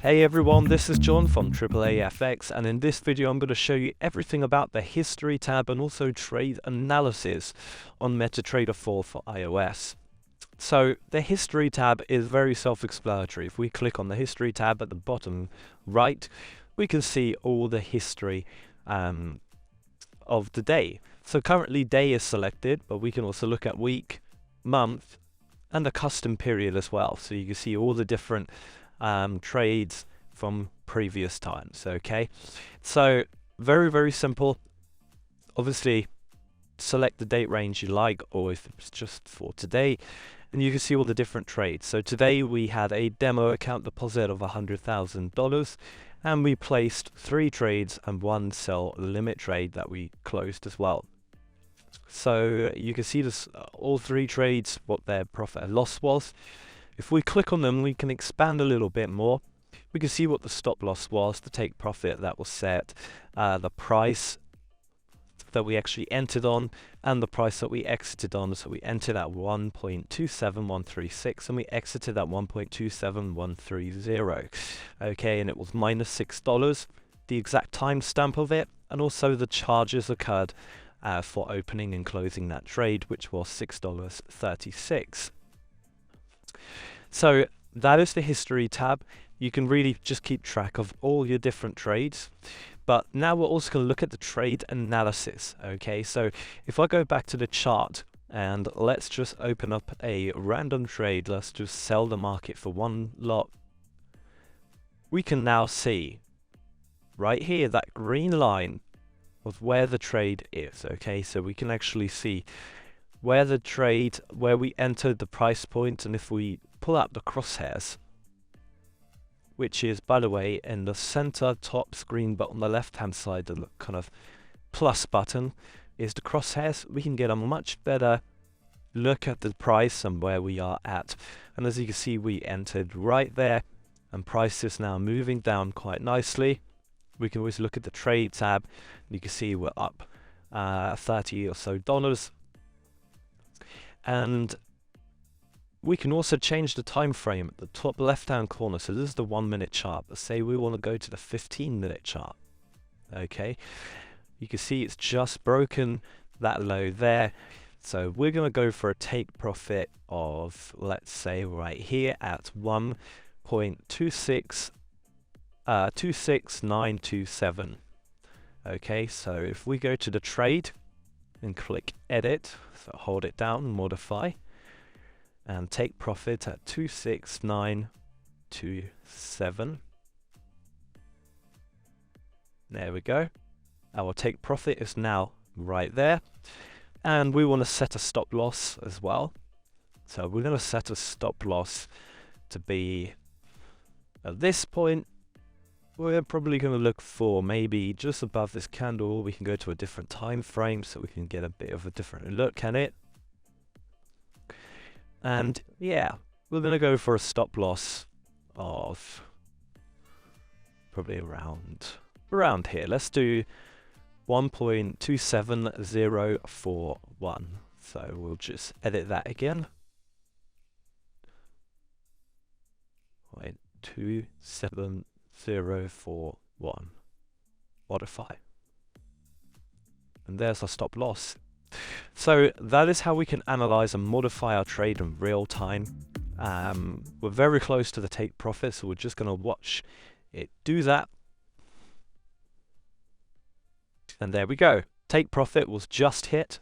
Hey everyone, this is John from AAAAFx, and in this video I'm going to show you everything about the History tab and also trade analysis on MT4 for iOS. So the History tab is very self-explanatory. If we click on the History tab at the bottom right, we can see all the history of the day. So currently day is selected, but we can also look at week, month, and a custom period as well. So you can see all the different trades from previous times. Okay, so very simple. Obviously select the date range you like, or if it's just for today, and you can see all the different trades. So today we had a demo account deposit of $100,000 and we placed 3 trades and 1 sell limit trade that we closed as well. So you can see this, all 3 trades, what their profit and loss was. If we click on them, we can expand a little bit more. We can see what the stop loss was, the take profit that was set, the price that we actually entered on, and the price that we exited on. So we entered at 1.27136 and we exited at 1.27130. Okay, and it was -$6, the exact timestamp of it, and also the charges occurred for opening and closing that trade, which was $6.36. So that is the History tab. You can really just keep track of all your different trades. But now we're also going to look at the trade analysis. Okay, so if I go back to the chart and let's just open up a random trade, let's just sell the market for 1 lot. We can now see right here that green line of where the trade is. Okay, so we can actually see where the trade, where we entered the price point, and if we pull up the crosshairs, which is, by the way, in the center top screen, but on the left hand side, the kind of plus button is the crosshairs. We can get a much better look at the price and where we are at. And as you can see, we entered right there, and price is now moving down quite nicely. We can always look at the trade tab, and you can see we're up $30 or so. And we can also change the time frame at the top left hand corner. So this is the 1 minute chart. Let's say we want to go to the 15-minute chart. Okay, you can see it's just broken that low there. So we're going to go for a take profit of, let's say, right here at 26927. Okay, so if we go to the trade and click edit, so hold it down, modify, and take profit at 26927. There we go. Our take profit is now right there. And we want to set a stop loss as well. So we're going to set a stop loss to be, at this point, we're probably going to look for maybe just above this candle. We can go to a different time frame so we can get a bit of a different look at it. And yeah, we're going to go for a stop loss of probably around here. Let's do 1.27041. So we'll just edit that again. 27041. Modify. And there's our stop loss. So that is how we can analyze and modify our trade in real time. We're very close to the take profit, so we're just going to watch it do that. And there we go. Take profit was just hit.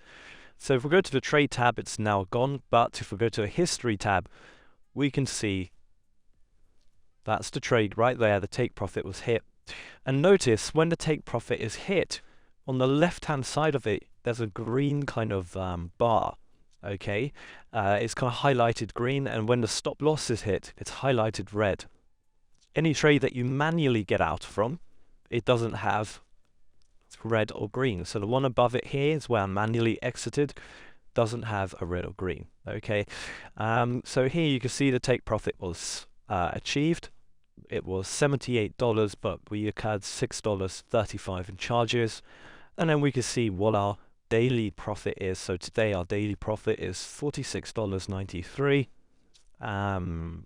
So if we go to the trade tab, it's now gone. But if we go to a history tab, we can see that's the trade right there. The take profit was hit. And notice when the take profit is hit, on the left hand side of it, there's a green kind of bar. Okay, it's kind of highlighted green, and when the stop loss is hit, it's highlighted red. Any trade that you manually get out from, it doesn't have red or green. So the one above it here is where I manually exited, doesn't have a red or green. Okay, so here you can see the take profit was achieved. It was $78, but we incurred $6.35 in charges. And then we can see what our daily profit is. So today our daily profit is $46.93.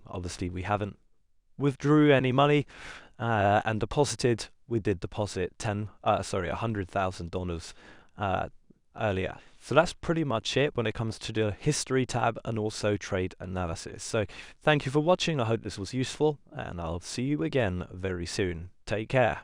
Obviously we haven't withdrew any money and deposited, we did deposit $100,000 earlier. So that's pretty much it when it comes to the history tab and also trade analysis. So thank you for watching. I hope this was useful, and I'll see you again very soon. Take care.